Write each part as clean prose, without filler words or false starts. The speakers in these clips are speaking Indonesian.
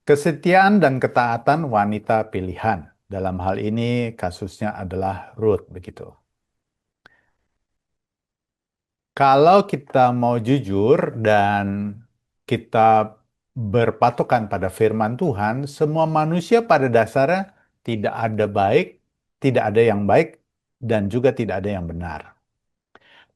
Kesetiaan dan ketaatan wanita pilihan. Dalam hal ini kasusnya adalah Ruth begitu. Kalau kita mau jujur dan kita berpatokan pada firman Tuhan, semua manusia pada dasarnya tidak ada baik, tidak ada yang baik, dan juga tidak ada yang benar.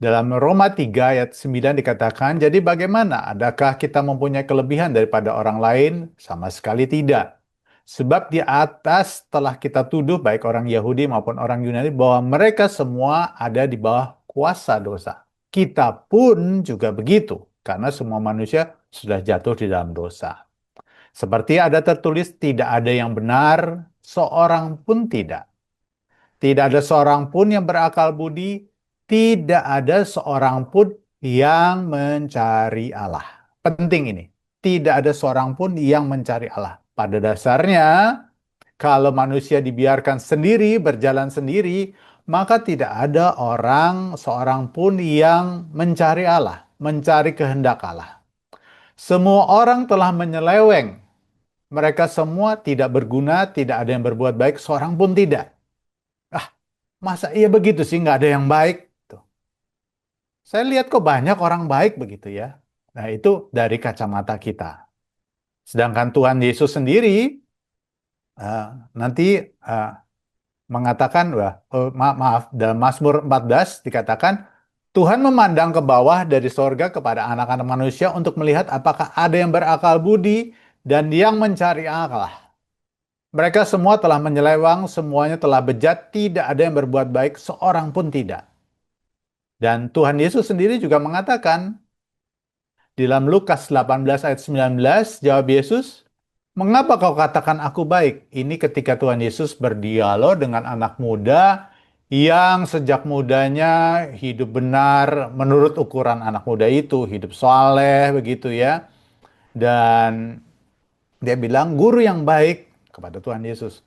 Dalam Roma 3 ayat 9 dikatakan, jadi bagaimana? Adakah kita mempunyai kelebihan daripada orang lain? Sama sekali tidak. Sebab di atas telah kita tuduh baik orang Yahudi maupun orang Yunani bahwa mereka semua ada di bawah kuasa dosa. Kita pun juga begitu, karena semua manusia sudah jatuh di dalam dosa. Seperti ada tertulis, tidak ada yang benar, seorang pun tidak. Tidak ada seorang pun yang berakal budi, tidak ada seorang pun yang mencari Allah. Penting ini, tidak ada seorang pun yang mencari Allah. Pada dasarnya, kalau manusia dibiarkan sendiri, berjalan sendiri, maka tidak ada seorang pun yang mencari Allah, mencari kehendak Allah. Semua orang telah menyeleweng. Mereka semua tidak berguna, tidak ada yang berbuat baik, seorang pun tidak. Ah, masa iya begitu sih, nggak ada yang baik? Tuh. Saya lihat kok banyak orang baik begitu ya. Nah, itu dari kacamata kita. Sedangkan Tuhan Yesus sendiri eh, nanti eh, mengatakan, maaf, dalam Mazmur 14 dikatakan, Tuhan memandang ke bawah dari sorga kepada anak-anak manusia untuk melihat apakah ada yang berakal budi dan yang mencari Allah. Mereka semua telah menyelewang, semuanya telah bejat, tidak ada yang berbuat baik, seorang pun tidak. Dan Tuhan Yesus sendiri juga mengatakan, di dalam Lukas 18 ayat 19, jawab Yesus, mengapa kau katakan aku baik? Ini ketika Tuhan Yesus berdialog dengan anak muda yang sejak mudanya hidup benar menurut ukuran anak muda itu, hidup soleh begitu ya. Dan dia bilang, guru yang baik kepada Tuhan Yesus.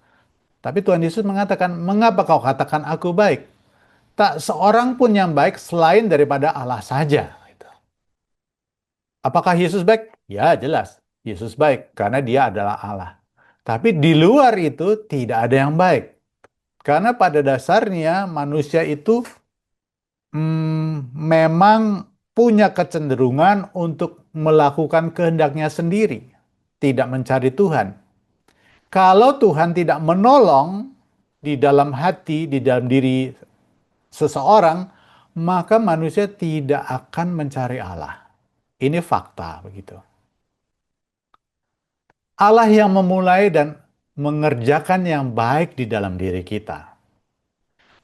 Tapi Tuhan Yesus mengatakan, mengapa kau katakan aku baik? Tak seorang pun yang baik selain daripada Allah saja. Gitu. Apakah Yesus baik? Ya, jelas. Yesus baik karena dia adalah Allah. Tapi di luar itu tidak ada yang baik. Karena pada dasarnya manusia itu memang punya kecenderungan untuk melakukan kehendaknya sendiri. Tidak mencari Tuhan. Kalau Tuhan tidak menolong di dalam hati, di dalam diri seseorang, maka manusia tidak akan mencari Allah. Ini fakta begitu. Allah yang memulai dan mengerjakan yang baik di dalam diri kita.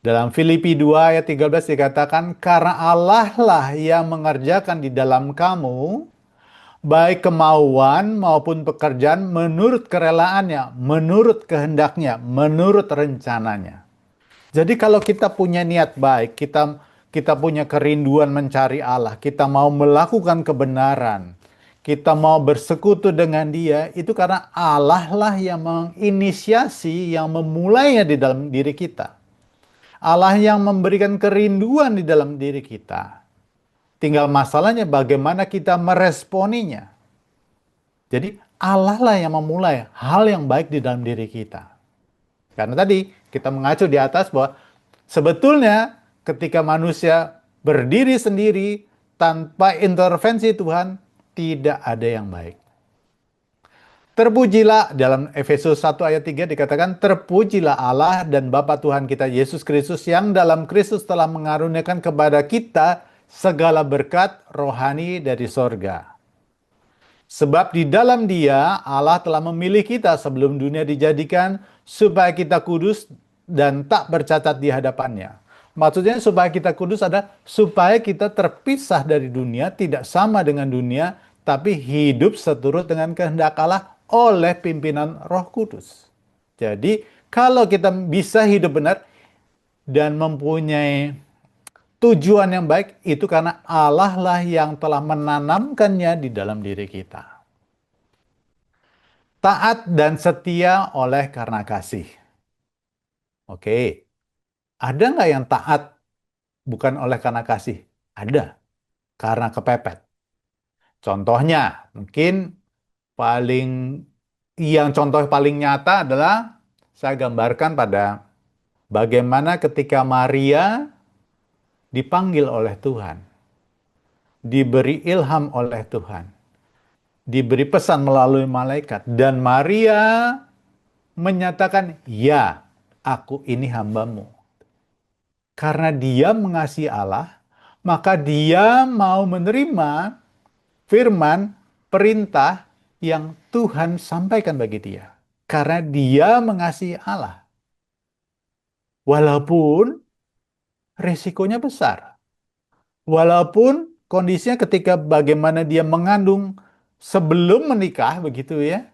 Dalam Filipi 2 ayat 13 dikatakan, karena Allah lah yang mengerjakan di dalam kamu, baik kemauan maupun pekerjaan menurut kerelaannya, menurut kehendaknya, menurut rencananya. Jadi kalau kita punya niat baik, kita punya kerinduan mencari Allah, kita mau melakukan kebenaran, kita mau bersekutu dengan Dia, itu karena Allah lah yang menginisiasi, yang memulainya di dalam diri kita. Allah yang memberikan kerinduan di dalam diri kita. Tinggal masalahnya bagaimana kita meresponinya. Jadi Allah lah yang memulai hal yang baik di dalam diri kita. Karena tadi kita mengacu di atas bahwa sebetulnya ketika manusia berdiri sendiri tanpa intervensi Tuhan, tidak ada yang baik. Terpujilah dalam Efesus 1 ayat 3 dikatakan, terpujilah Allah dan Bapa Tuhan kita Yesus Kristus yang dalam Kristus telah mengaruniakan kepada kita segala berkat rohani dari sorga. Sebab di dalam Dia Allah telah memilih kita sebelum dunia dijadikan supaya kita kudus dan tak bercacat di hadapannya. Maksudnya supaya kita kudus adalah supaya kita terpisah dari dunia, tidak sama dengan dunia, tapi hidup seturut dengan kehendak Allah oleh pimpinan Roh Kudus. Jadi, kalau kita bisa hidup benar dan mempunyai tujuan yang baik, itu karena Allah lah yang telah menanamkannya di dalam diri kita. Taat dan setia oleh karena kasih. Oke, ada nggak yang taat bukan oleh karena kasih? Ada, karena kepepet. Contohnya, mungkin paling yang contoh paling nyata adalah saya gambarkan pada bagaimana ketika Maria dipanggil oleh Tuhan, diberi ilham oleh Tuhan, diberi pesan melalui malaikat, dan Maria menyatakan, "Ya, aku ini hambamu." Karena dia mengasihi Allah, maka dia mau menerima firman, perintah yang Tuhan sampaikan bagi dia. Karena dia mengasihi Allah. Walaupun resikonya besar. Walaupun kondisinya ketika bagaimana dia mengandung sebelum menikah, begitu ya,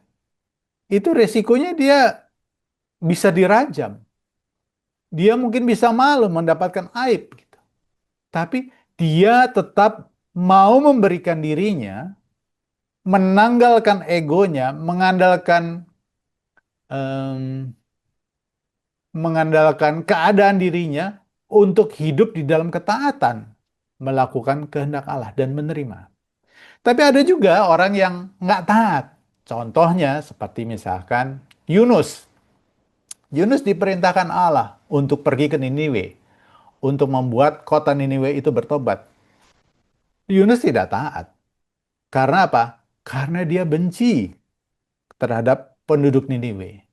itu resikonya dia bisa dirajam. Dia mungkin bisa malu mendapatkan aib, gitu. Tapi dia tetap mau memberikan dirinya, menanggalkan egonya, em, mengandalkan keadaan dirinya untuk hidup di dalam ketaatan, melakukan kehendak Allah dan menerima. Tapi ada juga orang yang nggak taat. Contohnya seperti misalkan Yunus. Yunus diperintahkan Allah untuk pergi ke Niniwe, untuk membuat kota Niniwe itu bertobat. Yunus tidak taat. Karena apa? Karena dia benci terhadap penduduk Niniwe.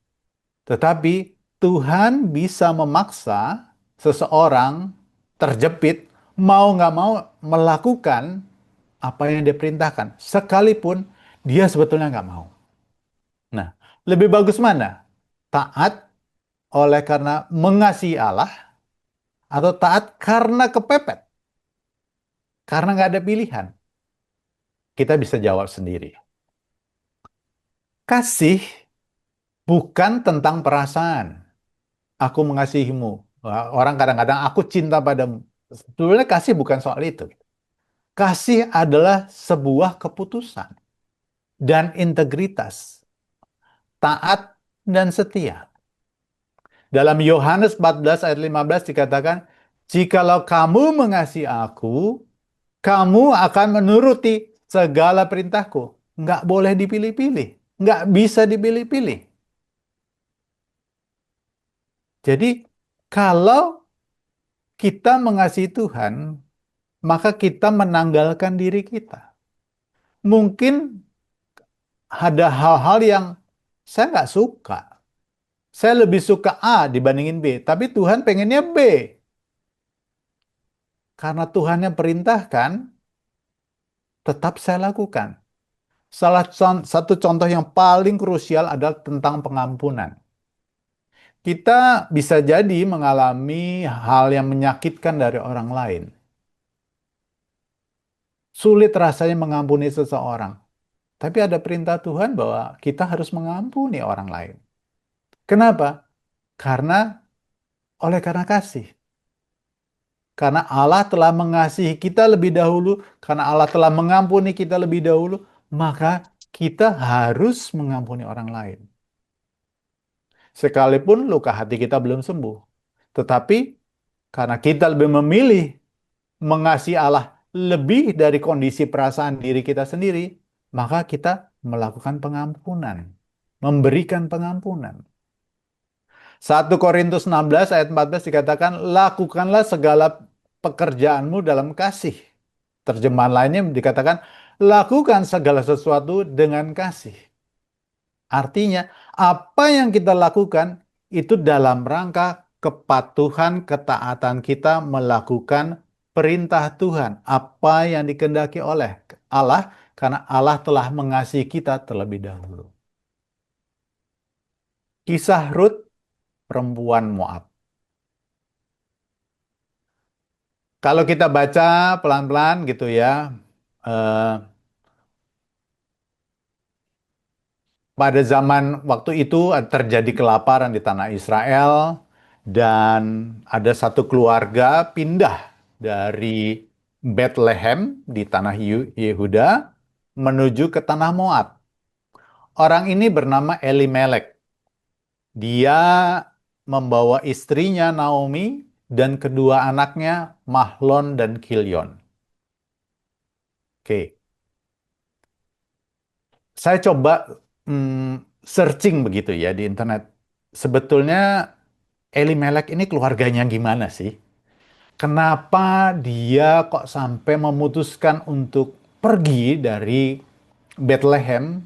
Tetapi Tuhan bisa memaksa seseorang terjepit mau nggak mau melakukan apa yang dia perintahkan, sekalipun dia sebetulnya nggak mau. Nah, lebih bagus mana? Taat oleh karena mengasihi Allah atau taat karena kepepet, karena nggak ada pilihan? Kita bisa jawab sendiri. Kasih bukan tentang perasaan. Aku mengasihimu. Wah, orang kadang-kadang aku cinta padamu. Sebenarnya kasih bukan soal itu. Kasih adalah sebuah keputusan dan integritas, taat dan setia. Dalam Yohanes 14 ayat 15 dikatakan, "Jikalau kamu mengasihi aku, kamu akan menuruti segala perintahku." Nggak boleh dipilih-pilih. Nggak bisa dipilih-pilih. Jadi, kalau kita mengasihi Tuhan, maka kita menanggalkan diri kita. Mungkin ada hal-hal yang saya nggak suka. Saya lebih suka A dibandingin B, tapi Tuhan pengennya B. Karena Tuhan yang perintahkan, tetap saya lakukan. Satu contoh yang paling krusial adalah tentang pengampunan. Kita bisa jadi mengalami hal yang menyakitkan dari orang lain. Sulit rasanya mengampuni seseorang. Tapi ada perintah Tuhan bahwa kita harus mengampuni orang lain. Kenapa? Oleh karena kasih. Karena Allah telah mengasihi kita lebih dahulu, karena Allah telah mengampuni kita lebih dahulu, maka kita harus mengampuni orang lain. Sekalipun luka hati kita belum sembuh. Tetapi karena kita lebih memilih mengasihi Allah lebih dari kondisi perasaan diri kita sendiri, maka kita melakukan pengampunan, memberikan pengampunan. 1 Korintus 16 ayat 14 dikatakan, "Lakukanlah segala pekerjaanmu dalam kasih." Terjemahan lainnya dikatakan, "Lakukan segala sesuatu dengan kasih." Artinya, apa yang kita lakukan itu dalam rangka kepatuhan, ketaatan kita melakukan perintah Tuhan. Apa yang dikehendaki oleh Allah, karena Allah telah mengasihi kita terlebih dahulu. Kisah Rut, perempuan Moab. Kalau kita baca pelan-pelan gitu ya, eh, pada zaman waktu itu terjadi kelaparan di tanah Israel dan ada satu keluarga pindah dari Bethlehem di tanah Yehuda menuju ke tanah Moab. Orang ini bernama Elimelek. Dia membawa istrinya Naomi dan kedua anaknya Mahlon dan Kilion. Oke, saya coba searching begitu ya di internet. Sebetulnya Elimelek ini keluarganya gimana sih? Kenapa dia kok sampai memutuskan untuk pergi dari Bethlehem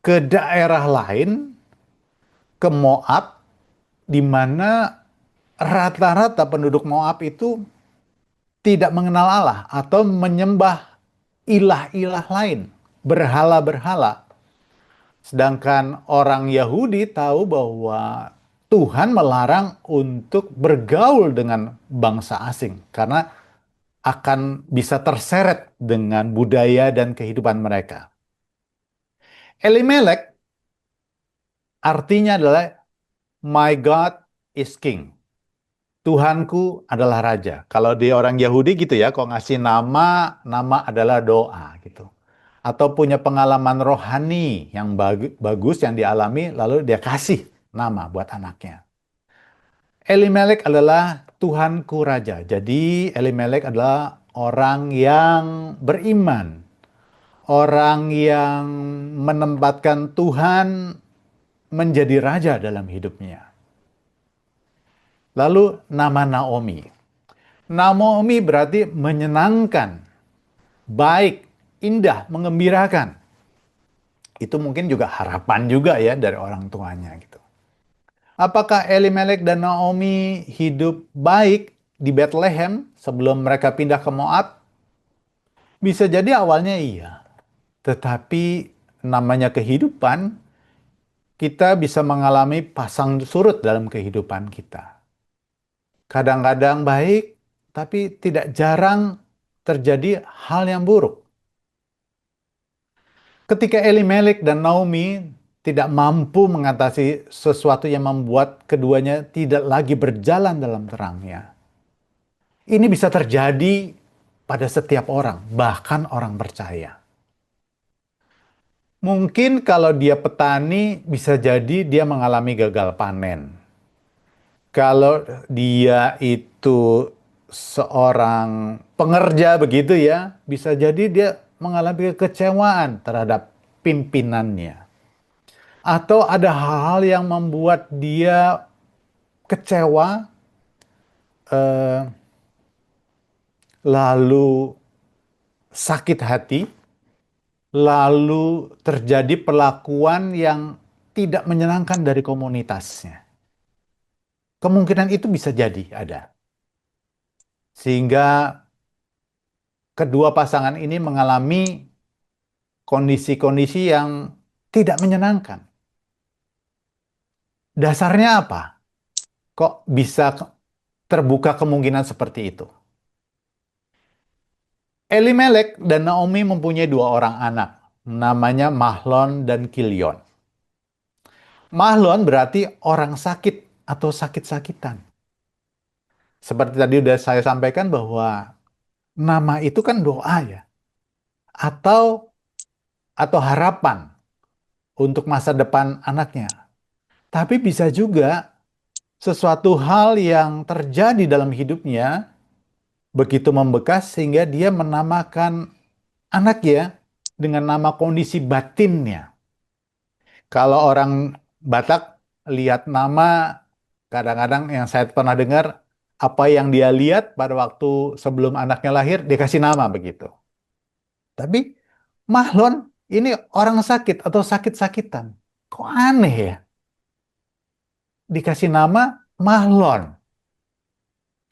ke daerah lain, ke Moab, di mana rata-rata penduduk Moab itu tidak mengenal Allah atau menyembah ilah-ilah lain, berhala-berhala. Sedangkan orang Yahudi tahu bahwa Tuhan melarang untuk bergaul dengan bangsa asing karena akan bisa terseret dengan budaya dan kehidupan mereka. Elimelek artinya adalah My God is King. Tuhanku adalah raja. Kalau di orang Yahudi gitu ya, kalau ngasih nama, nama adalah doa gitu. Atau punya pengalaman rohani yang bagus yang dialami, lalu dia kasih nama buat anaknya. Elimelek adalah Tuhanku raja. Jadi Elimelek adalah orang yang beriman. Orang yang menempatkan Tuhan menjadi raja dalam hidupnya. Lalu nama Naomi. Naomi berarti menyenangkan, baik, indah, mengembirakan. Itu mungkin juga harapan juga ya dari orang tuanya gitu. Apakah Elimelek dan Naomi hidup baik di Bethlehem sebelum mereka pindah ke Moab? Bisa jadi awalnya iya. Tetapi namanya kehidupan, kita bisa mengalami pasang surut dalam kehidupan kita. Kadang-kadang baik, tapi tidak jarang terjadi hal yang buruk. Ketika Elimelek dan Naomi tidak mampu mengatasi sesuatu yang membuat keduanya tidak lagi berjalan dalam terangnya. Ini bisa terjadi pada setiap orang, bahkan orang percaya. Mungkin kalau dia petani, bisa jadi dia mengalami gagal panen. Kalau dia itu seorang pengerja begitu ya, bisa jadi dia mengalami kekecewaan terhadap pimpinannya. Atau ada hal-hal yang membuat dia kecewa, eh, lalu sakit hati, lalu terjadi perlakuan yang tidak menyenangkan dari komunitasnya. Kemungkinan itu bisa jadi ada. Sehingga kedua pasangan ini mengalami kondisi-kondisi yang tidak menyenangkan. Dasarnya apa? Kok bisa terbuka kemungkinan seperti itu? Elimelek dan Naomi mempunyai dua orang anak, namanya Mahlon dan Kilion. Mahlon berarti orang sakit atau sakit-sakitan. Seperti tadi udah saya sampaikan bahwa nama itu kan doa ya, atau harapan untuk masa depan anaknya. Tapi bisa juga sesuatu hal yang terjadi dalam hidupnya begitu membekas sehingga dia menamakan anaknya dengan nama kondisi batinnya. Kalau orang Batak lihat nama, kadang-kadang yang saya pernah dengar, apa yang dia lihat pada waktu sebelum anaknya lahir, dia kasih nama begitu. Tapi Mahlon ini orang sakit atau sakit-sakitan. Kok aneh ya? Dikasih nama Mahlon.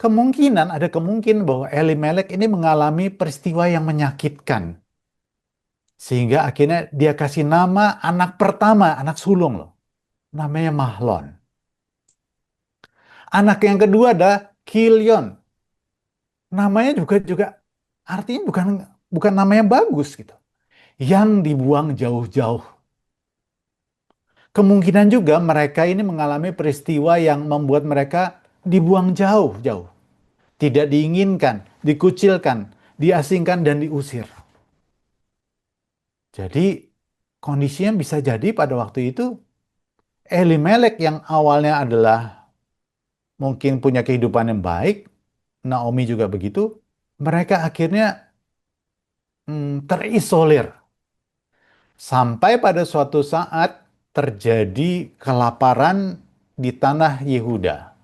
Ada kemungkinan bahwa Elimelek ini mengalami peristiwa yang menyakitkan. Sehingga akhirnya dia kasih nama anak pertama, anak sulung loh. Namanya Mahlon. Anak yang kedua ada Kilion. Namanya juga artinya bukan bukan nama yang bagus gitu. Yang dibuang jauh-jauh. Kemungkinan juga mereka ini mengalami peristiwa yang membuat mereka dibuang jauh-jauh. Tidak diinginkan, dikucilkan, diasingkan, dan diusir. Jadi kondisinya bisa jadi pada waktu itu Elimelek yang awalnya adalah mungkin punya kehidupan yang baik, Naomi juga begitu, mereka akhirnya terisolir. Sampai pada suatu saat terjadi kelaparan di tanah Yehuda.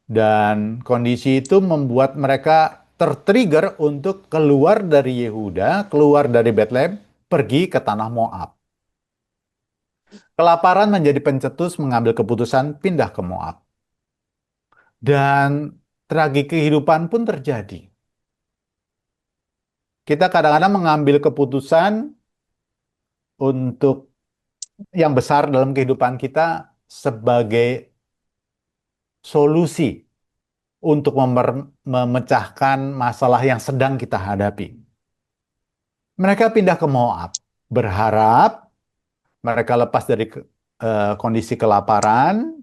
Dan kondisi itu membuat mereka tertrigger untuk keluar dari Yehuda, keluar dari Bethlehem, pergi ke tanah Moab. Kelaparan menjadi pencetus mengambil keputusan pindah ke Moab. Dan tragedi kehidupan pun terjadi. Kita kadang-kadang mengambil keputusan untuk yang besar dalam kehidupan kita sebagai solusi untuk memecahkan masalah yang sedang kita hadapi. Mereka pindah ke Moab, berharap mereka lepas dari kondisi kelaparan,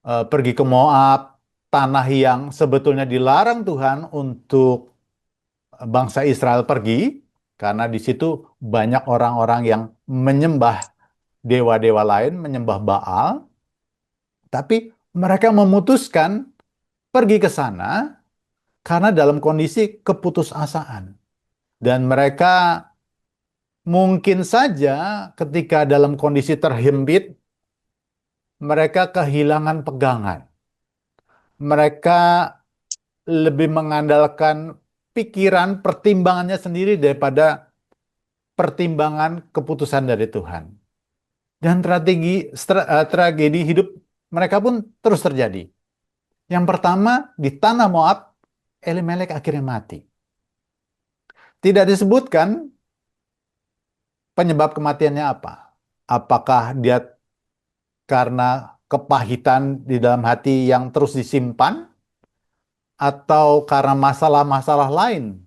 pergi ke Moab, tanah yang sebetulnya dilarang Tuhan untuk bangsa Israel pergi, karena di situ banyak orang-orang yang menyembah dewa-dewa lain, menyembah Baal, tapi mereka memutuskan pergi ke sana karena dalam kondisi keputusasaan. Dan mereka mungkin saja ketika dalam kondisi terhimpit, mereka kehilangan pegangan. Mereka lebih mengandalkan pikiran, pertimbangannya sendiri daripada pertimbangan keputusan dari Tuhan. Dan tragedi hidup mereka pun terus terjadi. Yang pertama, di tanah Moab, Elimelek akhirnya mati. Tidak disebutkan penyebab kematiannya apa. Apakah dia karena kepahitan di dalam hati yang terus disimpan, atau karena masalah-masalah lain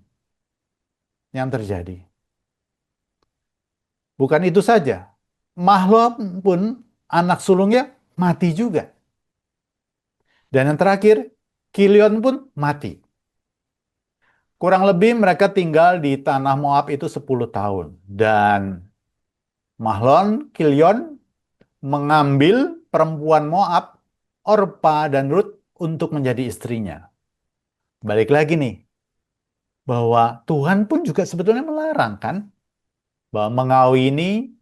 yang terjadi. Bukan itu saja, Mahlon pun anak sulungnya mati juga. Dan yang terakhir, Kilion pun mati. Kurang lebih mereka tinggal di tanah Moab itu 10 tahun. Dan Mahlon, Kilion mengambil perempuan Moab, Orpa dan Rut untuk menjadi istrinya. Balik lagi nih, bahwa Tuhan pun juga sebetulnya melarang kan, bahwa mengawini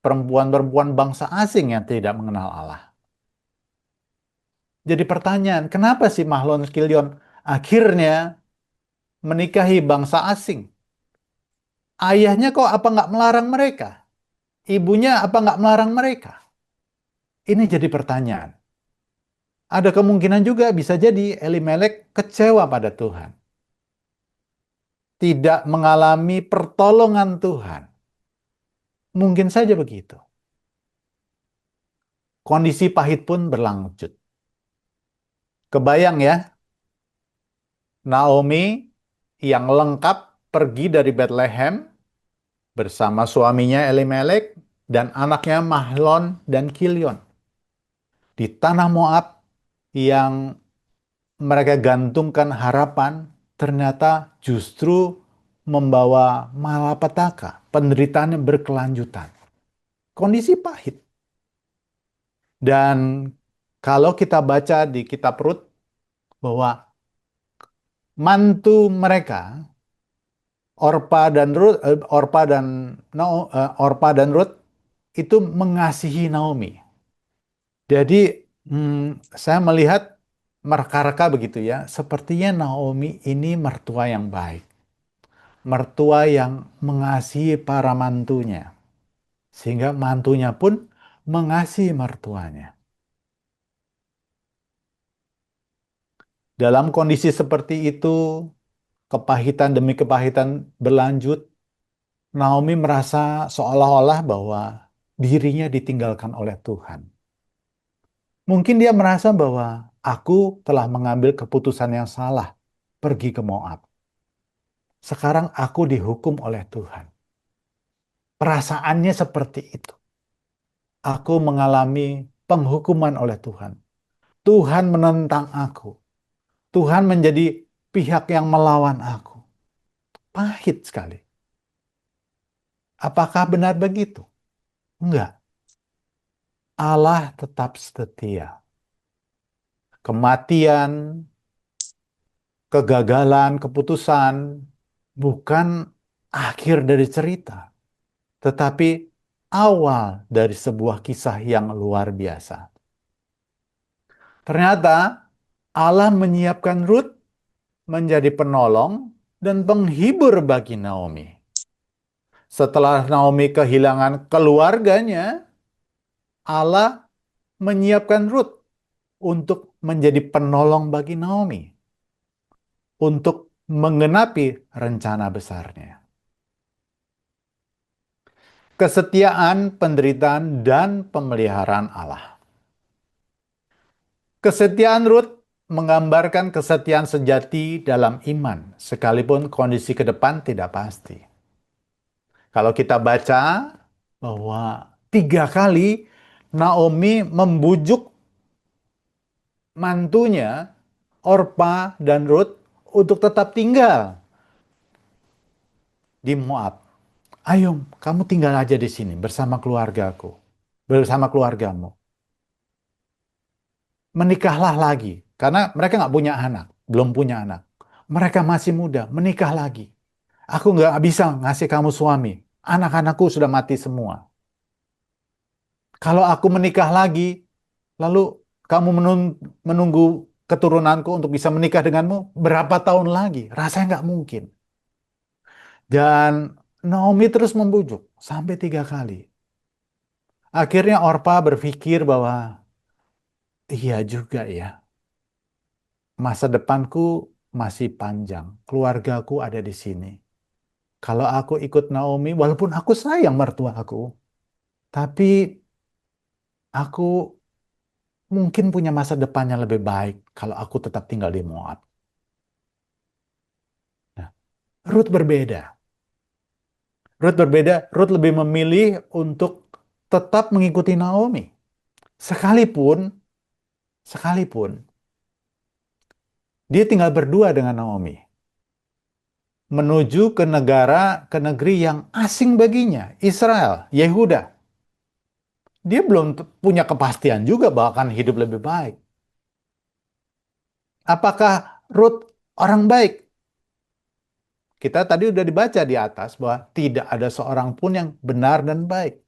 perempuan-perempuan bangsa asing yang tidak mengenal Allah. Jadi pertanyaan, kenapa sih Mahlon Kilion akhirnya menikahi bangsa asing? Ayahnya kok apa nggak melarang mereka? Ibunya apa nggak melarang mereka? Ini jadi pertanyaan. Ada kemungkinan juga bisa jadi Elimelek kecewa pada Tuhan. Tidak mengalami pertolongan Tuhan. Mungkin saja begitu. Kondisi pahit pun berlanjut. Kebayang ya, Naomi yang lengkap pergi dari Bethlehem bersama suaminya Elimelek dan anaknya Mahlon dan Kilion. Di tanah Moab yang mereka gantungkan harapan ternyata justru membawa malapetaka, penderitaan yang berkelanjutan. Kondisi pahit. Dan kalau kita baca di kitab Rut bahwa mantu mereka Orpa dan Rut itu mengasihi Naomi. Jadi saya melihat mereka begitu ya, sepertinya Naomi ini mertua yang baik, mertua yang mengasihi para mantunya, sehingga mantunya pun mengasihi mertuanya. Dalam kondisi seperti itu, kepahitan demi kepahitan berlanjut, Naomi merasa seolah-olah bahwa dirinya ditinggalkan oleh Tuhan. Mungkin dia merasa bahwa aku telah mengambil keputusan yang salah, pergi ke Moab. Sekarang aku dihukum oleh Tuhan. Perasaannya seperti itu. Aku mengalami penghukuman oleh Tuhan. Tuhan menentang aku. Tuhan menjadi pihak yang melawan aku. Pahit sekali. Apakah benar begitu? Enggak. Allah tetap setia. Kematian, kegagalan, keputusan bukan akhir dari cerita, tetapi awal dari sebuah kisah yang luar biasa. Ternyata Allah menyiapkan Ruth menjadi penolong dan penghibur bagi Naomi. Setelah Naomi kehilangan keluarganya, Allah menyiapkan Ruth untuk menjadi penolong bagi Naomi, untuk menggenapi rencana besarnya. Kesetiaan, penderitaan, dan pemeliharaan Allah. Kesetiaan Ruth menggambarkan kesetiaan sejati dalam iman, sekalipun kondisi ke depan tidak pasti. Kalau kita baca bahwa 3 kali Naomi membujuk mantunya, Orpa dan Ruth, untuk tetap tinggal di Moab. Ayo, kamu tinggal aja di sini bersama keluargaku, bersama keluargamu. Menikahlah lagi, karena mereka nggak punya anak, belum punya anak. Mereka masih muda, menikah lagi. Aku nggak bisa ngasih kamu suami. Anak-anakku sudah mati semua. Kalau aku menikah lagi, lalu kamu menunggu keturunanku untuk bisa menikah denganmu, berapa tahun lagi? Rasanya nggak mungkin. Dan Naomi terus membujuk sampai 3 kali. Akhirnya Orpa berpikir bahwa iya juga ya, masa depanku masih panjang, keluargaku ada di sini. Kalau aku ikut Naomi, walaupun aku sayang mertua aku, tapi aku mungkin punya masa depan yang lebih baik kalau aku tetap tinggal di Moab. Nah, Ruth berbeda. Ruth berbeda. Ruth lebih memilih untuk tetap mengikuti Naomi. Sekalipun, sekalipun dia tinggal berdua dengan Naomi, menuju ke negeri yang asing baginya, Israel, Yehuda. Dia belum punya kepastian juga bahwa akan hidup lebih baik. Apakah Ruth orang baik? Kita tadi udah dibaca di atas bahwa tidak ada seorang pun yang benar dan baik.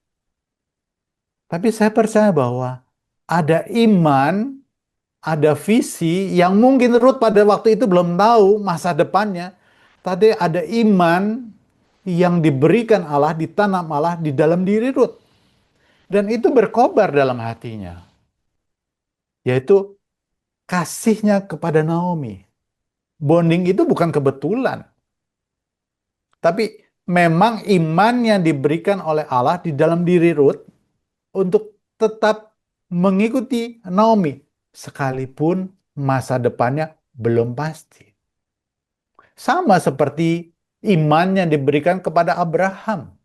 Tapi saya percaya bahwa ada iman, ada visi yang mungkin Ruth pada waktu itu belum tahu masa depannya. Tadi ada iman yang diberikan Allah, ditanam Allah di dalam diri Ruth. Dan itu berkobar dalam hatinya. Yaitu kasihnya kepada Naomi. Bonding itu bukan kebetulan. Tapi memang iman yang diberikan oleh Allah di dalam diri Ruth untuk tetap mengikuti Naomi. Sekalipun masa depannya belum pasti. Sama seperti iman yang diberikan kepada Abraham.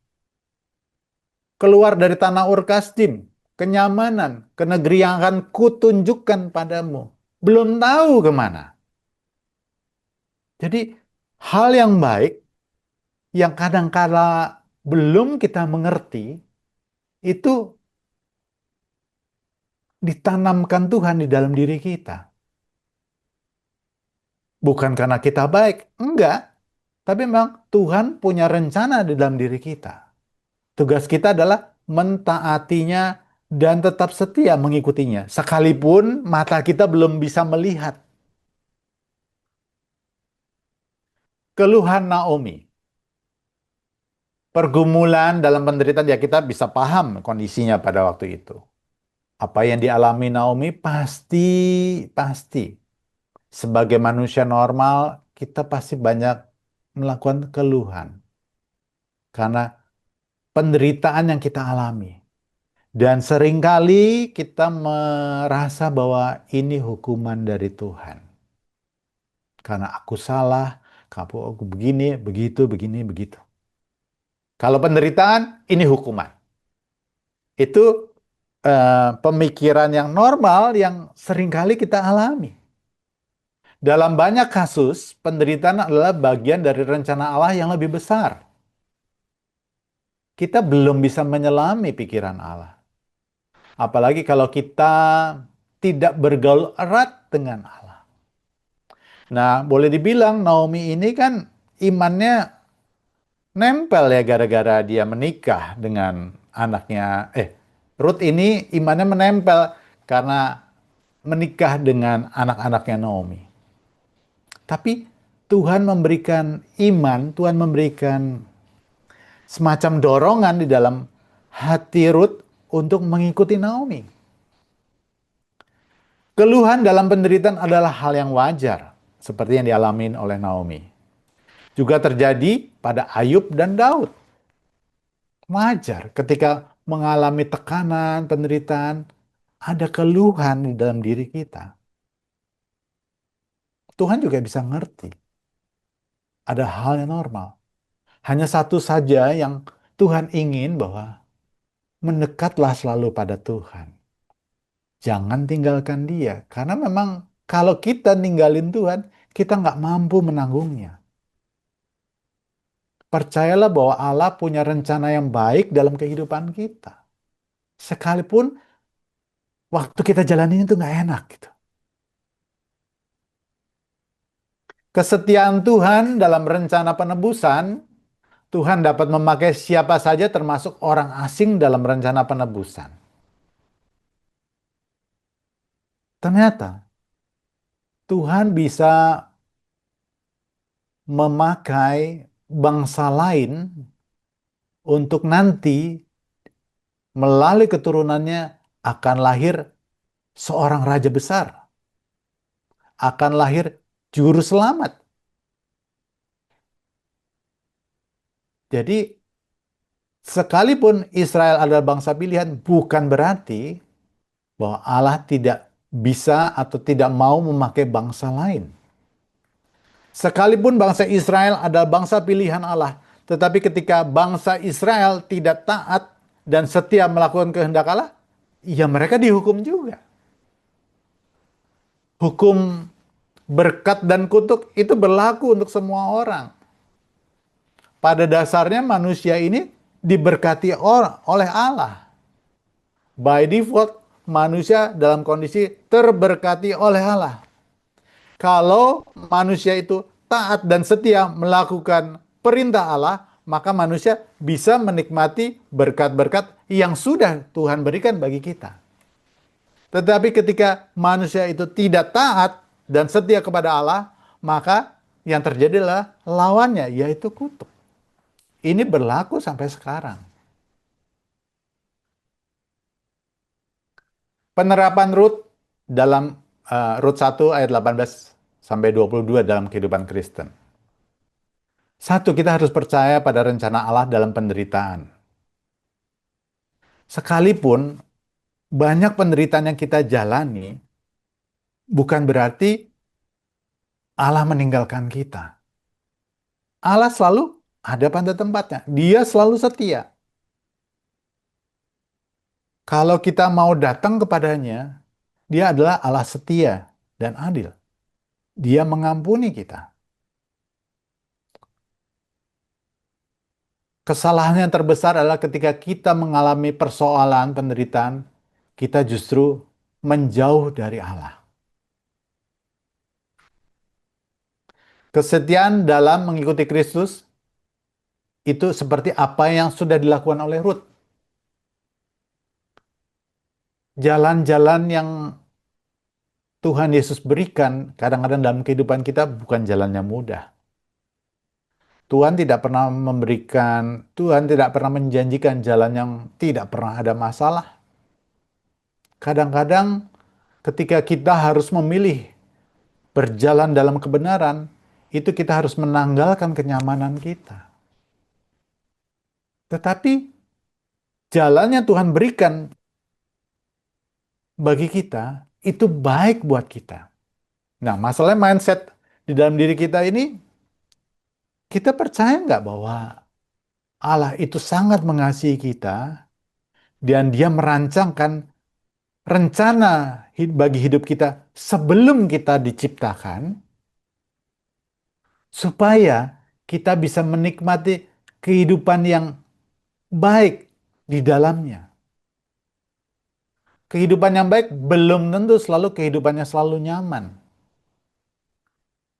Keluar dari tanah Ur Kasdim, kenyamanan, ke negeri yang akan kutunjukkan padamu. Belum tahu kemana. Jadi hal yang baik yang kadang-kala belum kita mengerti, itu ditanamkan Tuhan di dalam diri kita. Bukan karena kita baik, enggak. Tapi memang Tuhan punya rencana di dalam diri kita. Tugas kita adalah mentaatinya dan tetap setia mengikutinya. Sekalipun mata kita belum bisa melihat. Keluhan Naomi. Pergumulan dalam penderitaan, ya kita bisa paham kondisinya pada waktu itu. Apa yang dialami Naomi pasti. Sebagai manusia normal, kita pasti banyak melakukan keluhan. Karena penderitaan yang kita alami. Dan seringkali kita merasa bahwa ini hukuman dari Tuhan. Karena aku salah, aku begini, begitu, begini, begitu. Kalau penderitaan, ini hukuman. Itu pemikiran yang normal yang seringkali kita alami. Dalam banyak kasus, penderitaan adalah bagian dari rencana Allah yang lebih besar. Kita belum bisa menyelami pikiran Allah. Apalagi kalau kita tidak bergaul erat dengan Allah. Nah, boleh dibilang Naomi ini kan imannya nempel ya gara-gara dia menikah dengan anaknya, Ruth ini imannya menempel karena menikah dengan anak-anaknya Naomi. Tapi Tuhan memberikan iman, Tuhan memberikan semacam dorongan di dalam hati Ruth untuk mengikuti Naomi. Keluhan dalam penderitaan adalah hal yang wajar, seperti yang dialami oleh Naomi. Juga terjadi pada Ayub dan Daud. Wajar ketika mengalami tekanan, penderitaan, ada keluhan di dalam diri kita. Tuhan juga bisa ngerti. Ada hal yang normal. Hanya satu saja yang Tuhan ingin bahwa mendekatlah selalu pada Tuhan. Jangan tinggalkan dia. Karena memang kalau kita ninggalin Tuhan, kita nggak mampu menanggungnya. Percayalah bahwa Allah punya rencana yang baik dalam kehidupan kita. Sekalipun waktu kita jalanin itu nggak enak gitu. Kesetiaan Tuhan dalam rencana penebusan, Tuhan dapat memakai siapa saja termasuk orang asing dalam rencana penebusan. Ternyata Tuhan bisa memakai bangsa lain untuk nanti melalui keturunannya akan lahir seorang raja besar, akan lahir juru selamat. Jadi sekalipun Israel adalah bangsa pilihan, bukan berarti bahwa Allah tidak bisa atau tidak mau memakai bangsa lain. Sekalipun bangsa Israel adalah bangsa pilihan Allah, tetapi ketika bangsa Israel tidak taat dan setia melakukan kehendak Allah, ya mereka dihukum juga. Hukum berkat dan kutuk itu berlaku untuk semua orang. Pada dasarnya manusia ini diberkati oleh Allah. By default, manusia dalam kondisi terberkati oleh Allah. Kalau manusia itu taat dan setia melakukan perintah Allah, maka manusia bisa menikmati berkat-berkat yang sudah Tuhan berikan bagi kita. Tetapi ketika manusia itu tidak taat dan setia kepada Allah, maka yang terjadi adalah lawannya, yaitu kutuk. Ini berlaku sampai sekarang. Penerapan Rut dalam Rut 1 ayat 18 sampai 22 dalam kehidupan Kristen. Satu, kita harus percaya pada rencana Allah dalam penderitaan. Sekalipun banyak penderitaan yang kita jalani, bukan berarti Allah meninggalkan kita. Allah selalu ada pada tempatnya. Dia selalu setia. Kalau kita mau datang kepadanya, dia adalah Allah setia dan adil. Dia mengampuni kita. Kesalahan yang terbesar adalah ketika kita mengalami persoalan, penderitaan, kita justru menjauh dari Allah. Kesetiaan dalam mengikuti Kristus itu seperti apa yang sudah dilakukan oleh Ruth. Jalan-jalan yang Tuhan Yesus berikan kadang-kadang dalam kehidupan kita bukan jalannya mudah. Tuhan tidak pernah menjanjikan jalan yang tidak pernah ada masalah. Kadang-kadang ketika kita harus memilih berjalan dalam kebenaran, itu kita harus menanggalkan kenyamanan kita. Tetapi jalan yang Tuhan berikan bagi kita, itu baik buat kita. Nah, masalahnya mindset di dalam diri kita ini, kita percaya nggak bahwa Allah itu sangat mengasihi kita, dan dia merancangkan rencana bagi hidup kita sebelum kita diciptakan, supaya kita bisa menikmati kehidupan yang baik di dalamnya. Kehidupan yang baik belum tentu selalu kehidupannya selalu nyaman.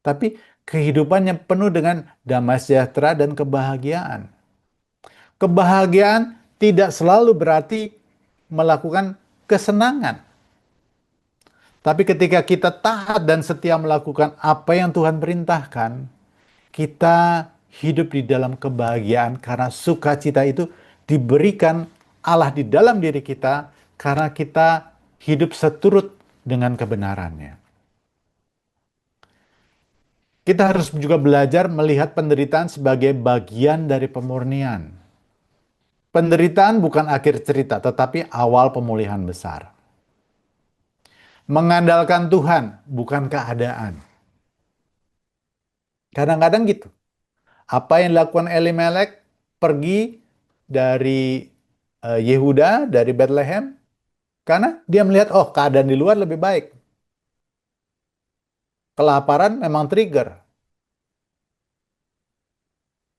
Tapi kehidupan yang penuh dengan damai sejahtera dan kebahagiaan. Kebahagiaan tidak selalu berarti melakukan kesenangan. Tapi ketika kita taat dan setia melakukan apa yang Tuhan perintahkan, kita hidup di dalam kebahagiaan karena sukacita itu diberikan Allah di dalam diri kita karena kita hidup seturut dengan kebenarannya. Kita harus juga belajar melihat penderitaan sebagai bagian dari pemurnian. Penderitaan bukan akhir cerita, tetapi awal pemulihan besar. Mengandalkan Tuhan, bukan keadaan. Kadang-kadang gitu. Apa yang dilakukan Elimelek, pergi dari Yehuda, dari Bethlehem, karena dia melihat, oh keadaan di luar lebih baik. Kelaparan memang trigger.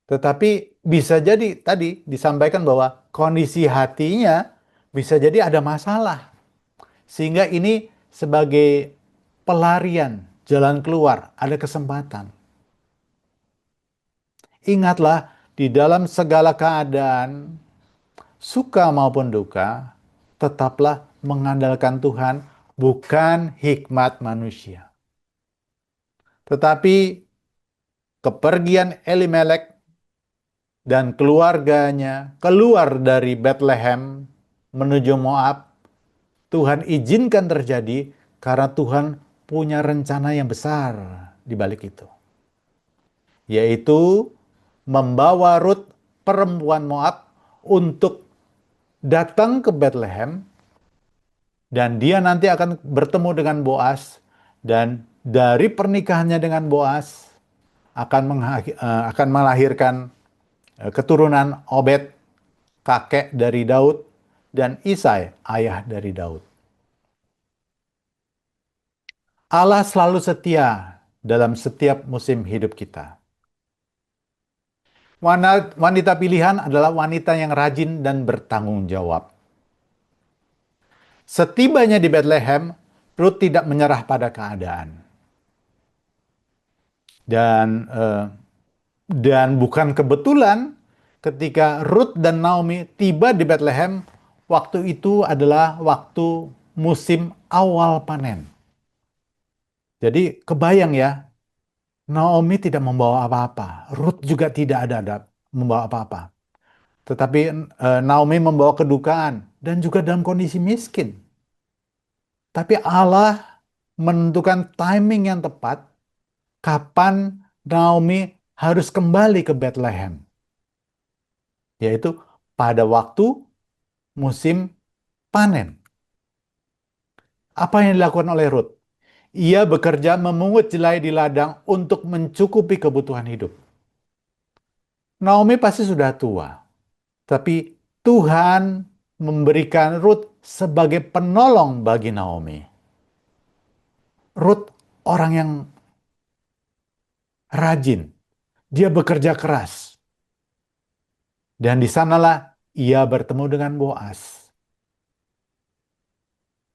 Tetapi bisa jadi tadi disampaikan bahwa kondisi hatinya bisa jadi ada masalah. Sehingga ini sebagai pelarian, jalan keluar, ada kesempatan. Ingatlah, di dalam segala keadaan, suka maupun duka, tetaplah mengandalkan Tuhan, bukan hikmat manusia. Tetapi kepergian Elimelek dan keluarganya keluar dari Bethlehem menuju Moab, Tuhan izinkan terjadi karena Tuhan punya rencana yang besar di balik itu. Yaitu membawa Rut perempuan Moab untuk datang ke Bethlehem dan dia nanti akan bertemu dengan Boas dan dari pernikahannya dengan Boas akan melahirkan keturunan Obed, kakek dari Daud, dan Isai, ayah dari Daud. Allah selalu setia dalam setiap musim hidup kita. Wanita pilihan adalah wanita yang rajin dan bertanggung jawab. Setibanya di Bethlehem, Ruth tidak menyerah pada keadaan. Dan bukan kebetulan ketika Ruth dan Naomi tiba di Bethlehem, waktu itu adalah waktu musim awal panen. Jadi kebayang ya, Naomi tidak membawa apa-apa. Ruth juga tidak ada membawa apa-apa. Tetapi Naomi membawa kedukaan dan juga dalam kondisi miskin. Tapi Allah menentukan timing yang tepat kapan Naomi harus kembali ke Bethlehem. Yaitu pada waktu musim panen. Apa yang dilakukan oleh Ruth? Ia bekerja memungut jelai di ladang untuk mencukupi kebutuhan hidup. Naomi pasti sudah tua, tapi Tuhan memberikan Ruth sebagai penolong bagi Naomi. Ruth orang yang rajin, dia bekerja keras. Dan di sanalah ia bertemu dengan Boas.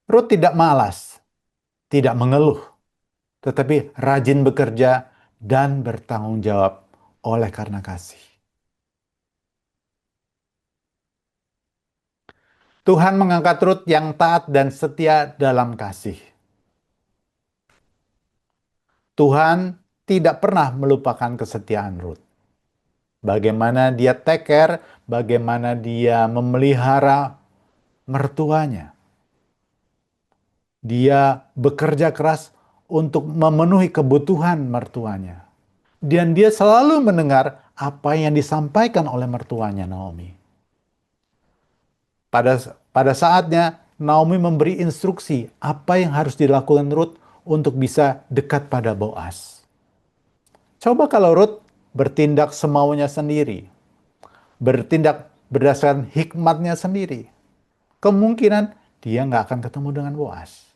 Ruth tidak malas, tidak mengeluh, tetapi rajin bekerja dan bertanggung jawab oleh karena kasih. Tuhan mengangkat Ruth yang taat dan setia dalam kasih. Tuhan tidak pernah melupakan kesetiaan Ruth. Bagaimana dia take care, bagaimana dia memelihara mertuanya. Dia bekerja keras untuk memenuhi kebutuhan mertuanya. Dan dia selalu mendengar apa yang disampaikan oleh mertuanya Naomi. Pada saatnya Naomi memberi instruksi apa yang harus dilakukan Ruth untuk bisa dekat pada Boas. Coba kalau Ruth bertindak semaunya sendiri, bertindak berdasarkan hikmatnya sendiri, kemungkinan dia nggak akan ketemu dengan Boas.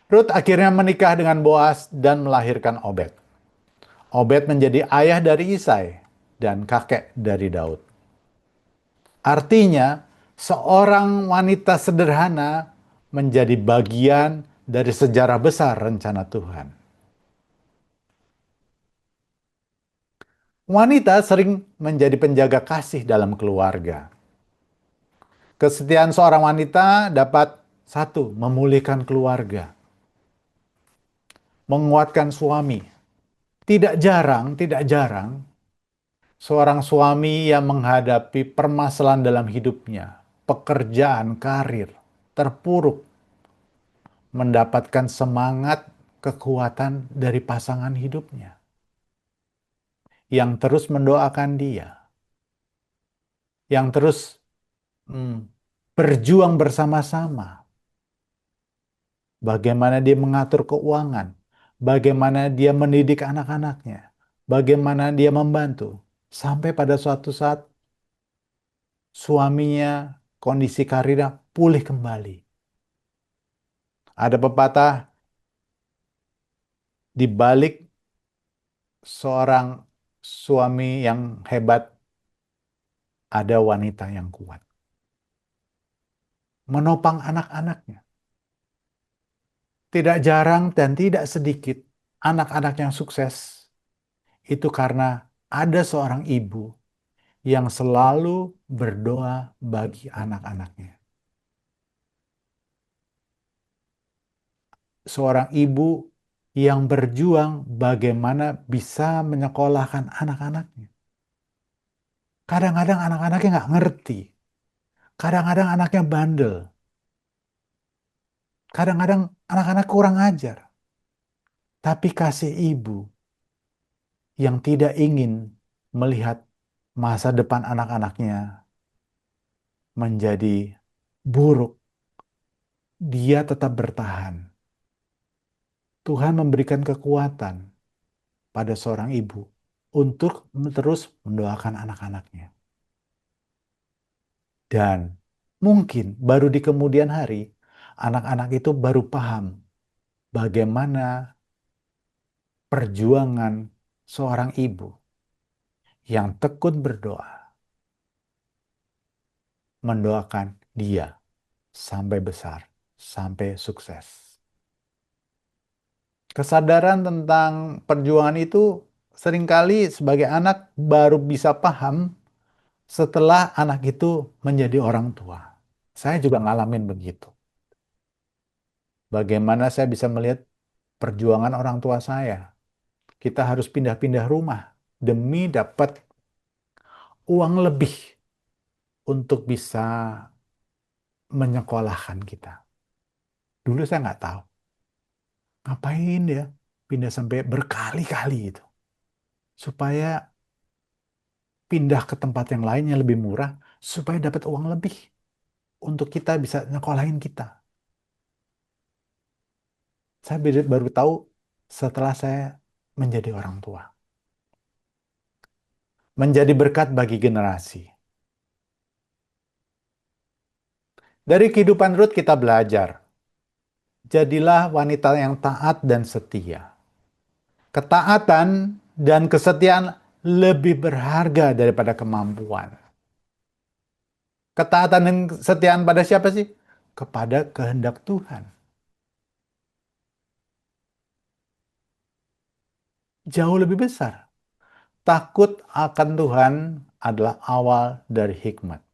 Ruth akhirnya menikah dengan Boas dan melahirkan Obed. Obed menjadi ayah dari Isai dan kakek dari Daud. Artinya, seorang wanita sederhana menjadi bagian dari sejarah besar rencana Tuhan. Wanita sering menjadi penjaga kasih dalam keluarga. Kesetiaan seorang wanita dapat satu, memulihkan keluarga, menguatkan suami. Tidak jarang seorang suami yang menghadapi permasalahan dalam hidupnya, pekerjaan, karir, terpuruk, mendapatkan semangat, kekuatan dari pasangan hidupnya yang terus mendoakan dia, yang terus hmm, berjuang bersama-sama. Bagaimana dia mengatur keuangan, bagaimana dia mendidik anak-anaknya, bagaimana dia membantu. Sampai pada suatu saat suaminya kondisi karirnya pulih kembali. Ada pepatah, di balik seorang suami yang hebat ada wanita yang kuat. Menopang anak-anaknya. Tidak jarang dan tidak sedikit anak-anak yang sukses itu karena ada seorang ibu yang selalu berdoa bagi anak-anaknya. Seorang ibu yang berjuang bagaimana bisa menyekolahkan anak-anaknya. Kadang-kadang anak-anaknya nggak ngerti. Kadang-kadang anaknya bandel. Kadang-kadang anak-anak kurang ajar. Tapi kasih ibu yang tidak ingin melihat masa depan anak-anaknya menjadi buruk, dia tetap bertahan. Tuhan memberikan kekuatan pada seorang ibu untuk terus mendoakan anak-anaknya. Dan mungkin baru di kemudian hari, anak-anak itu baru paham bagaimana perjuangan seorang ibu yang tekun berdoa, mendoakan dia sampai besar, sampai sukses. Kesadaran tentang perjuangan itu seringkali sebagai anak baru bisa paham setelah anak itu menjadi orang tua. Saya juga ngalamin begitu. Bagaimana saya bisa melihat perjuangan orang tua saya. Kita harus pindah-pindah rumah demi dapat uang lebih untuk bisa menyekolahkan kita. Dulu saya nggak tahu. Ngapain ya pindah sampai berkali-kali itu. Supaya pindah ke tempat yang lain yang lebih murah. Supaya dapat uang lebih. Untuk kita bisa nyekolahin kita. Saya baru tahu setelah saya menjadi orang tua. Menjadi berkat bagi generasi. Dari kehidupan Ruth kita belajar. Jadilah wanita yang taat dan setia. Ketaatan dan kesetiaan lebih berharga daripada kemampuan. Ketaatan dan kesetiaan pada siapa sih? Kepada kehendak Tuhan. Jauh lebih besar. Takut akan Tuhan adalah awal dari hikmat,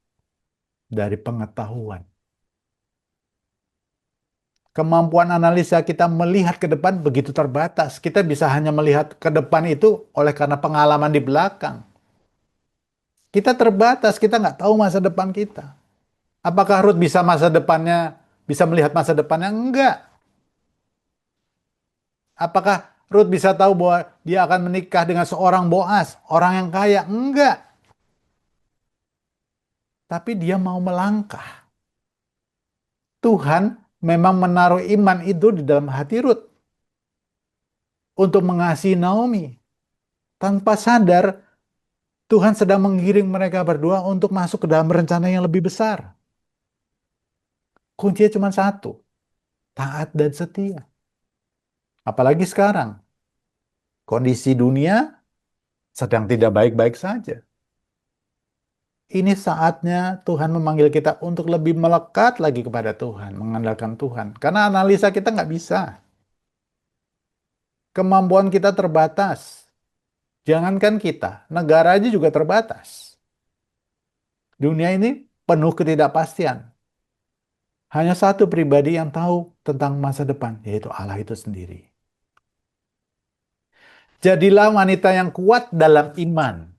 dari pengetahuan. Kemampuan analisa kita melihat ke depan begitu terbatas. Kita bisa hanya melihat ke depan itu oleh karena pengalaman di belakang. Kita terbatas, kita nggak tahu masa depan kita. Apakah Ruth bisa melihat masa depannya? Enggak. Apakah Ruth bisa tahu bahwa dia akan menikah dengan seorang Boas, orang yang kaya? Enggak. Tapi dia mau melangkah. Tuhan memang menaruh iman itu di dalam hati Ruth untuk mengasihi Naomi. Tanpa sadar, Tuhan sedang menggiring mereka berdua untuk masuk ke dalam rencana yang lebih besar. Kuncinya cuma satu, taat dan setia. Apalagi sekarang, kondisi dunia sedang tidak baik-baik saja. Ini saatnya Tuhan memanggil kita untuk lebih melekat lagi kepada Tuhan, mengandalkan Tuhan. Karena analisa kita nggak bisa. Kemampuan kita terbatas. Jangankan kita, negara aja juga terbatas. Dunia ini penuh ketidakpastian. Hanya satu pribadi yang tahu tentang masa depan, yaitu Allah itu sendiri. Jadilah wanita yang kuat dalam iman.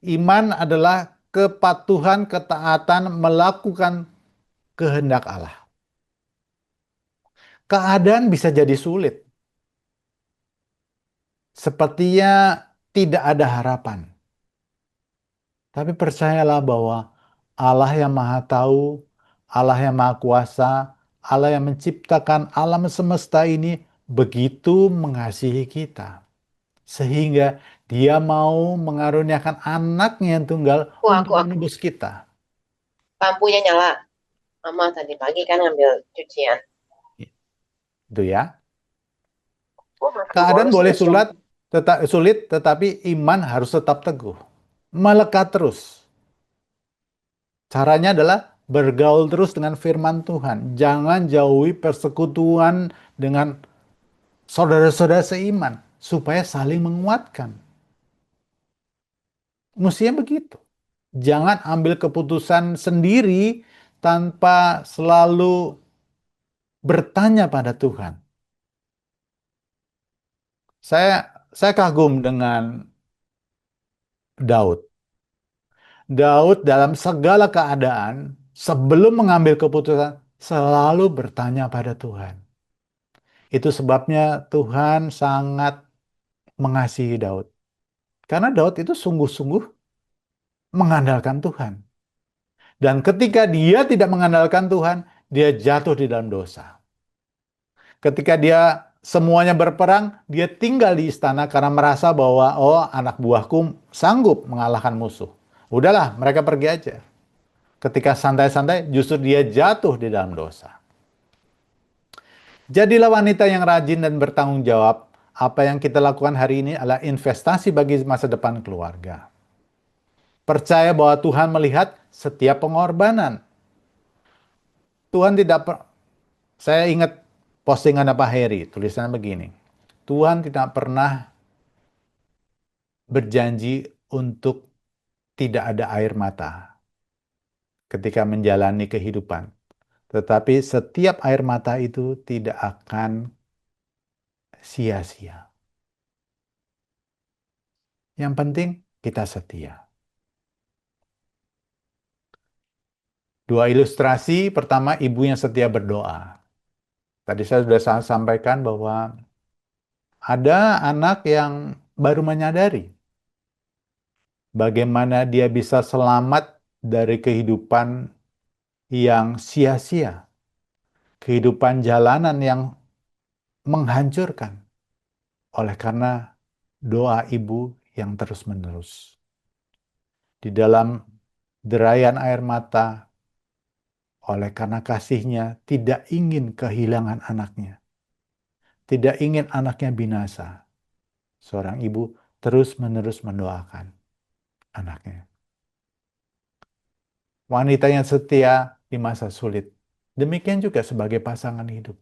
Iman adalah kepatuhan, ketaatan, melakukan kehendak Allah. Keadaan bisa jadi sulit, sepertinya tidak ada harapan. Tapi percayalah bahwa Allah yang Maha Tahu, Allah yang Maha Kuasa, Allah yang menciptakan alam semesta ini begitu mengasihi kita. Sehingga dia mau mengaruniakan anaknya yang tunggal Wah, untuk aku menebus kita. lampunya nyala. Mama tadi pagi kan ngambil cucian. Itu ya. Oh, makin Keadaan boros boleh nih jam. sulit, tetapi iman harus tetap teguh. Melekat terus. Caranya adalah bergaul terus dengan firman Tuhan. Jangan jauhi persekutuan dengan saudara-saudara seiman supaya saling menguatkan. Mestinya begitu. Jangan ambil keputusan sendiri tanpa selalu bertanya pada Tuhan. Saya saya kagum dengan Daud. Daud dalam segala keadaan sebelum mengambil keputusan selalu bertanya pada Tuhan. Itu sebabnya Tuhan sangat mengasihi Daud. Karena Daud itu sungguh-sungguh mengandalkan Tuhan. Dan ketika dia tidak mengandalkan Tuhan, dia jatuh di dalam dosa. Ketika dia semuanya berperang, dia tinggal di istana karena merasa bahwa, oh, anak buahku sanggup mengalahkan musuh. Udahlah, mereka pergi aja. Ketika santai-santai, justru dia jatuh di dalam dosa. Jadilah wanita yang rajin dan bertanggung jawab. Apa yang kita lakukan hari ini adalah investasi bagi masa depan keluarga. Percaya bahwa Tuhan melihat setiap pengorbanan. Tuhan tidak Saya ingat postingan Pak Heri, tulisannya begini. Tuhan tidak pernah berjanji untuk tidak ada air mata ketika menjalani kehidupan. Tetapi setiap air mata itu tidak akan sia-sia. Yang penting kita setia. Dua ilustrasi, pertama ibu yang setia berdoa. Tadi saya sudah sampaikan bahwa ada anak yang baru menyadari bagaimana dia bisa selamat dari kehidupan yang sia-sia, kehidupan jalanan yang menghancurkan oleh karena doa ibu yang terus-menerus. Di dalam derayan air mata, oleh karena kasihnya tidak ingin kehilangan anaknya, tidak ingin anaknya binasa. Seorang ibu terus-menerus mendoakan anaknya. Wanita yang setia di masa sulit. Demikian juga sebagai pasangan hidup.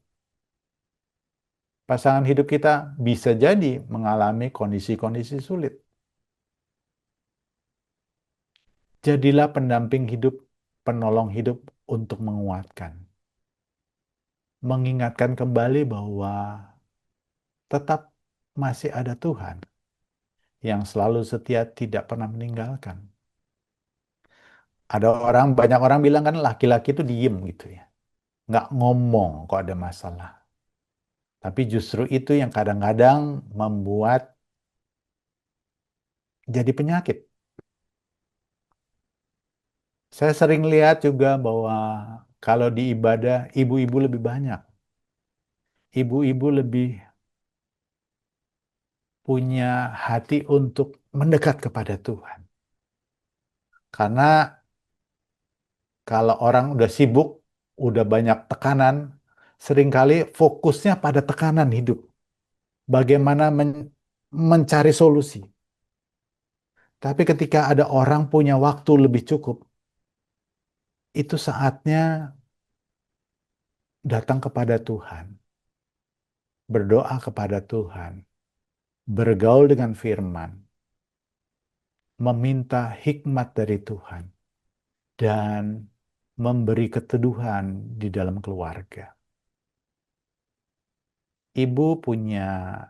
Pasangan hidup kita bisa jadi mengalami kondisi-kondisi sulit. Jadilah pendamping hidup, penolong hidup untuk menguatkan. Mengingatkan kembali bahwa tetap masih ada Tuhan yang selalu setia tidak pernah meninggalkan. Banyak orang bilang kan laki-laki itu diem gitu ya. Nggak ngomong kok ada masalah. Tapi justru itu yang kadang-kadang membuat jadi penyakit. Saya sering lihat juga bahwa kalau di ibadah, ibu-ibu lebih banyak. Ibu-ibu lebih punya hati untuk mendekat kepada Tuhan. Karena kalau orang udah sibuk, udah banyak tekanan, seringkali fokusnya pada tekanan hidup. Bagaimana mencari solusi. Tapi ketika ada orang punya waktu lebih cukup, itu saatnya datang kepada Tuhan, berdoa kepada Tuhan, bergaul dengan firman. meminta hikmat dari Tuhan dan memberi keteduhan di dalam keluarga. Ibu punya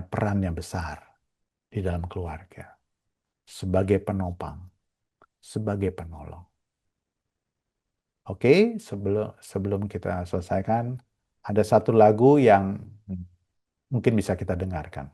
peran yang besar di dalam keluarga sebagai penopang, sebagai penolong. Oke, sebelum kita selesaikan, ada satu lagu yang mungkin bisa kita dengarkan.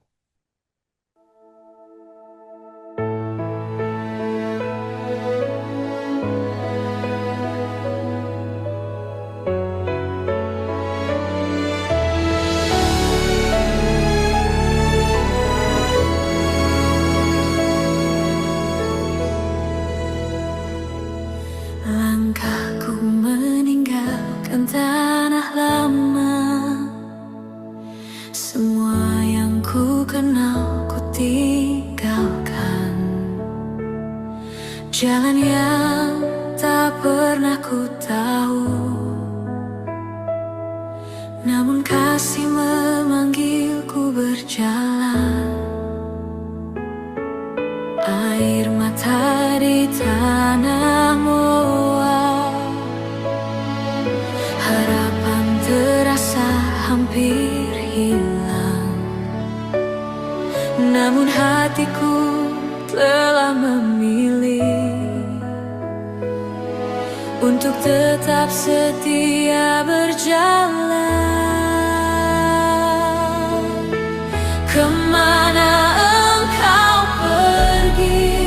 Langkahku meninggalkan tanah lama, semua yang ku kenal ku tinggalkan. Jalan yang tak pernah ku tahu, namun kasih memanggilku berjalan. Air mata di tanah Moab, harapan terasa hampir hilang, namun hatiku telah memilih untuk tetap setia berjalan. Kemana engkau pergi,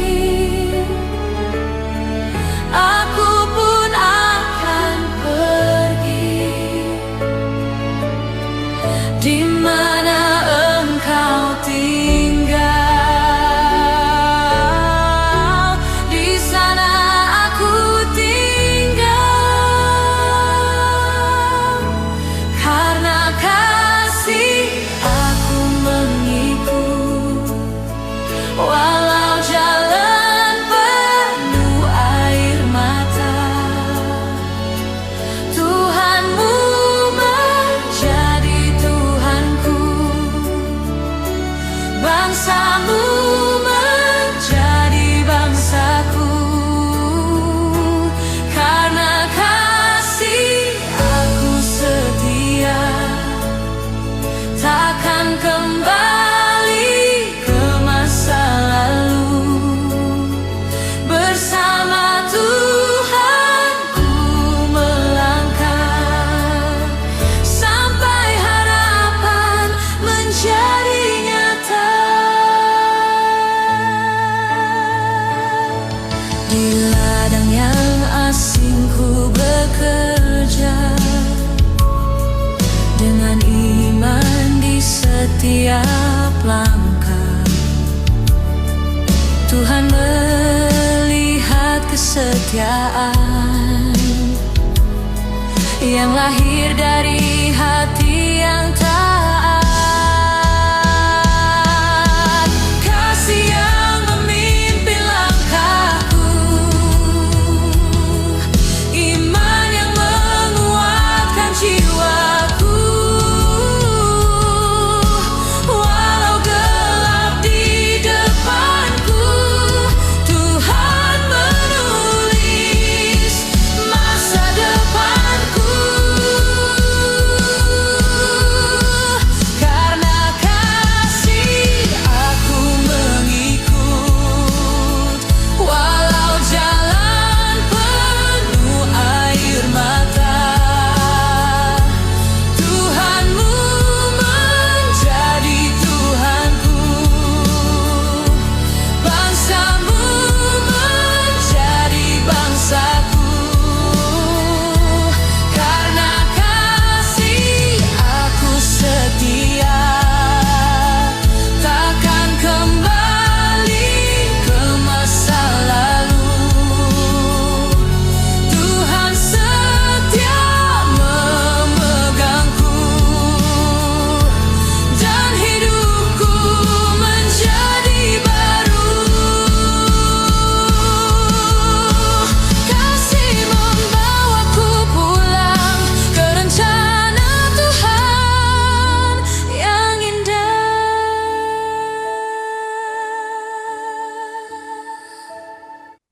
aku pun akan pergi. Di mana engkau tinggal, di sana aku tinggal. Karena kasih aku mengikut, walau jalan penuh air mata. Tuhanmu menjadi Tuhanku, bangsamu menjadi bangsaku. Karena kasih aku setia, takkan kembali ke masa lalu. Bersama Tuhanku melangkah, sampai harapan menjadi nyata. Di ladang yang asing ku bekerja, dengan iman di setiap langkah. Tuhan melihat kesetiaan yang lahir dari hati yang tak